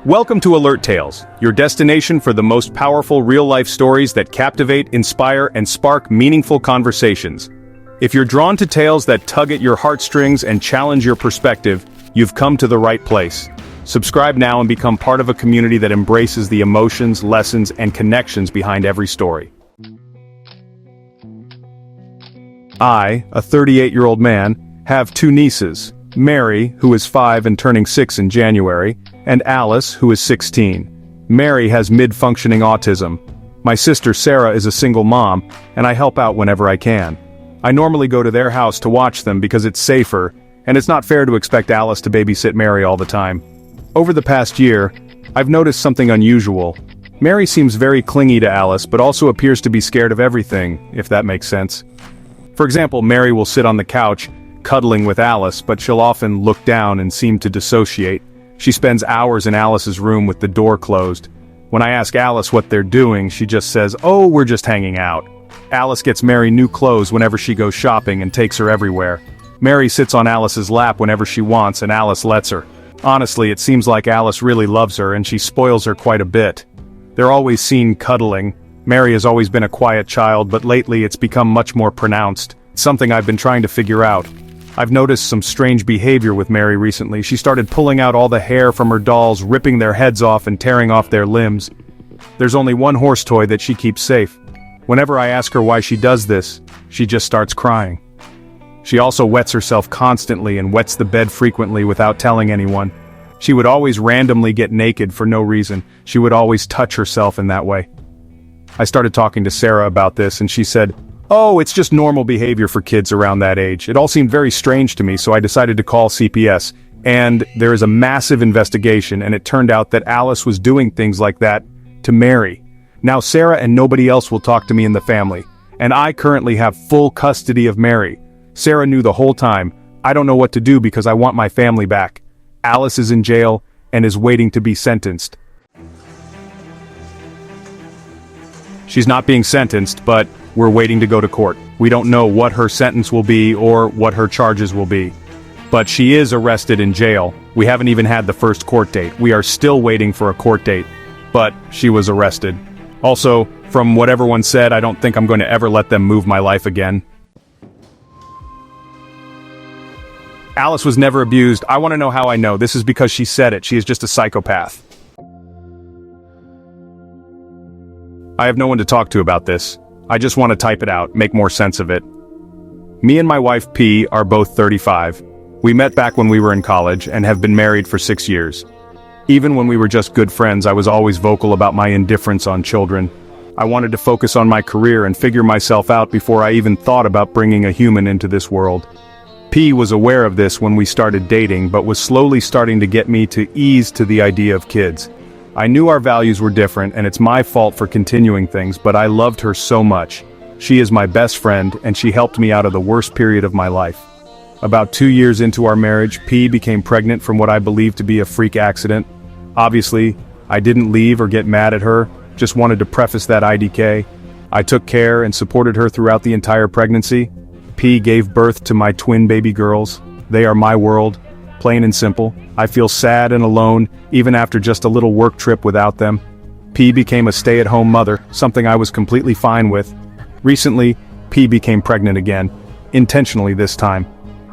Welcome to Alert Tales, your destination for the most powerful real-life stories that captivate, inspire, and spark meaningful conversations. If you're drawn to tales that tug at your heartstrings and challenge your perspective, you've come to the right place. Subscribe now and become part of a community that embraces the emotions, lessons, and connections behind every story. I, a 38-year-old man, have two nieces, Mary, who is 5 and turning 6 in January, and Alice, who is 16. Mary has mid-functioning autism. My sister Sarah is a single mom, and I help out whenever I can. I normally go to their house to watch them because it's safer, and it's not fair to expect Alice to babysit Mary all the time. Over the past year, I've noticed something unusual. Mary seems very clingy to Alice but also appears to be scared of everything, if that makes sense. For example, Mary will sit on the couch, cuddling with Alice, but she'll often look down and seem to dissociate. She spends hours in Alice's room with the door closed. When I ask Alice what they're doing, she just says, "Oh, we're just hanging out." Alice gets Mary new clothes whenever she goes shopping and takes her everywhere. Mary sits on Alice's lap whenever she wants and Alice lets her. Honestly, it seems like Alice really loves her and she spoils her quite a bit. They're always seen cuddling. Mary has always been a quiet child, but lately it's become much more pronounced. It's something I've been trying to figure out. I've noticed some strange behavior with Mary recently. She started pulling out all the hair from her dolls, ripping their heads off and tearing off their limbs. There's only one horse toy that she keeps safe. Whenever I ask her why she does this, she just starts crying. She also wets herself constantly and wets the bed frequently without telling anyone. She would always randomly get naked for no reason. She would always touch herself in that way. I started talking to Sarah about this and she said, "Oh, it's just normal behavior for kids around that age." It all seemed very strange to me, so I decided to call CPS. And there is a massive investigation, and it turned out that Alice was doing things like that to Mary. Now Sarah and nobody else will talk to me in the family, and I currently have full custody of Mary. Sarah knew the whole time. I don't know what to do because I want my family back. Alice is in jail and is waiting to be sentenced. She's not being sentenced, but we're waiting to go to court. We don't know what her sentence will be or what her charges will be. But she is arrested in jail. We haven't even had the first court date. We are still waiting for a court date. But she was arrested. Also, from what everyone said, I don't think I'm going to ever let them move my life again. Alice was never abused. I want to know how I know. This is because she said it. She is just a psychopath. I have no one to talk to about this. I just want to type it out, make more sense of it. Me and my wife P are both 35. We met back when we were in college and have been married for 6 years. Even when we were just good friends, I was always vocal about my indifference on children. I wanted to focus on my career and figure myself out before I even thought about bringing a human into this world. P was aware of this when we started dating, but was slowly starting to get me to ease to the idea of kids. I knew our values were different and it's my fault for continuing things, but I loved her so much. She is my best friend and she helped me out of the worst period of my life. About 2 years into our marriage, P became pregnant from what I believed to be a freak accident. Obviously, I didn't leave or get mad at her, just wanted to preface that IDK. I took care and supported her throughout the entire pregnancy. P gave birth to my twin baby girls. They are my world. Plain and simple. I feel sad and alone, even after just a little work trip without them. P became a stay-at-home mother, something I was completely fine with. Recently, P became pregnant again, intentionally this time.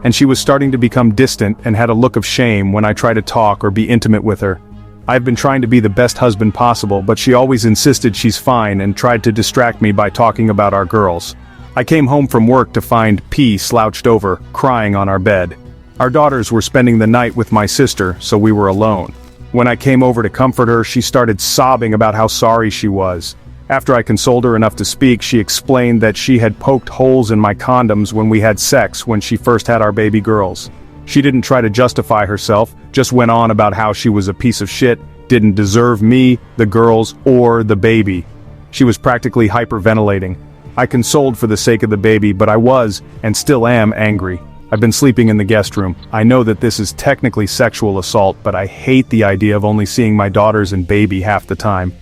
And she was starting to become distant and had a look of shame when I tried to talk or be intimate with her. I've been trying to be the best husband possible, but she always insisted she's fine and tried to distract me by talking about our girls. I came home from work to find P slouched over, crying on our bed. Our daughters were spending the night with my sister, so we were alone. When I came over to comfort her, she started sobbing about how sorry she was. After I consoled her enough to speak, she explained that she had poked holes in my condoms when we had sex when she first had our baby girls. She didn't try to justify herself, just went on about how she was a piece of shit, didn't deserve me, the girls, or the baby. She was practically hyperventilating. I consoled for the sake of the baby, but I was, and still am, angry. I've been sleeping in the guest room. I know that this is technically sexual assault, but I hate the idea of only seeing my daughters and baby half the time.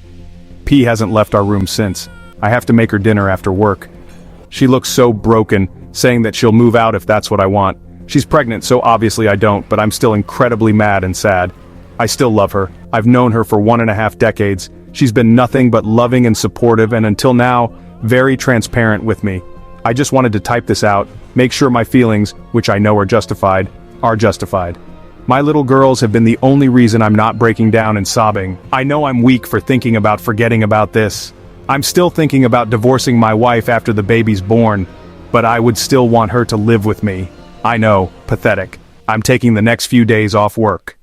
P hasn't left our room since. I have to make her dinner after work. She looks so broken, saying that she'll move out if that's what I want. She's pregnant, so obviously I don't, but I'm still incredibly mad and sad. I still love her. I've known her for 1.5 decades. She's been nothing but loving and supportive, and until now, very transparent with me. I just wanted to type this out, make sure my feelings, which I know are justified, are justified. My little girls have been the only reason I'm not breaking down and sobbing. I know I'm weak for thinking about forgetting about this. I'm still thinking about divorcing my wife after the baby's born, but I would still want her to live with me. I know, pathetic. I'm taking the next few days off work.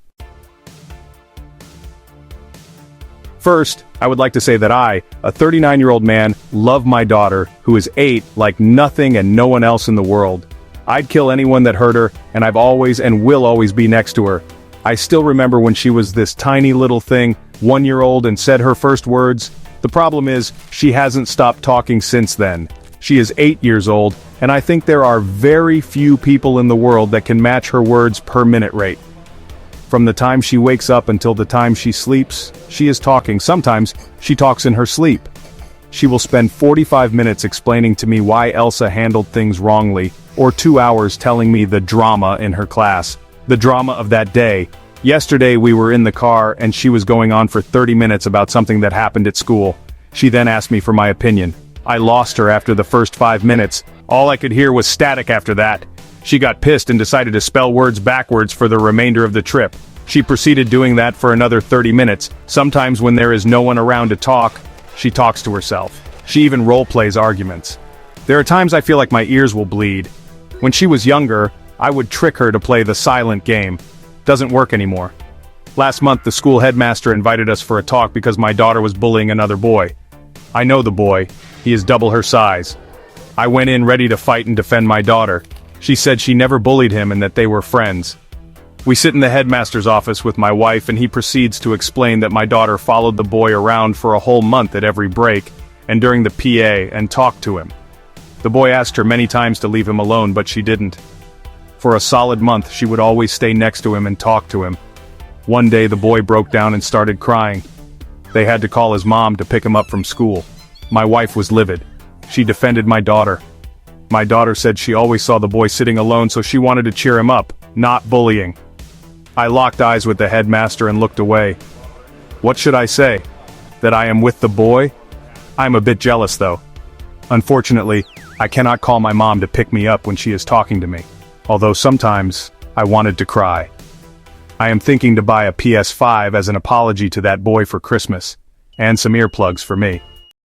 First, I would like to say that I, a 39-year-old man, love my daughter, who is 8, like nothing and no one else in the world. I'd kill anyone that hurt her, and I've always and will always be next to her. I still remember when she was this tiny little thing, 1-year-old, and said her first words. The problem is, she hasn't stopped talking since then. She is 8 years old, and I think there are very few people in the world that can match her words per minute rate. From the time she wakes up until the time she sleeps, she is talking. Sometimes, she talks in her sleep. She will spend 45 minutes explaining to me why Elsa handled things wrongly, or 2 hours telling me the drama in her class. The drama of that day. Yesterday we were in the car and she was going on for 30 minutes about something that happened at school. She then asked me for my opinion. I lost her after the first 5 minutes. All I could hear was static after that. She got pissed and decided to spell words backwards for the remainder of the trip. She proceeded doing that for another 30 minutes. Sometimes when there is no one around to talk, she talks to herself. She even role-plays arguments. There are times I feel like my ears will bleed. When she was younger, I would trick her to play the silent game. Doesn't work anymore. Last month the school headmaster invited us for a talk because my daughter was bullying another boy. I know the boy. He is double her size. I went in ready to fight and defend my daughter. She said she never bullied him and that they were friends. We sit in the headmaster's office with my wife and he proceeds to explain that my daughter followed the boy around for a whole month at every break and during the PA and talked to him. The boy asked her many times to leave him alone, but she didn't. For a solid month she would always stay next to him and talk to him. One day the boy broke down and started crying. They had to call his mom to pick him up from school. My wife was livid. She defended my daughter. My daughter said she always saw the boy sitting alone, so she wanted to cheer him up, not bullying. I locked eyes with the headmaster and looked away. What should I say? That I am with the boy? I'm a bit jealous though. Unfortunately, I cannot call my mom to pick me up when she is talking to me, although sometimes I wanted to cry. I am thinking to buy a PS5 as an apology to that boy for Christmas, and some earplugs for me.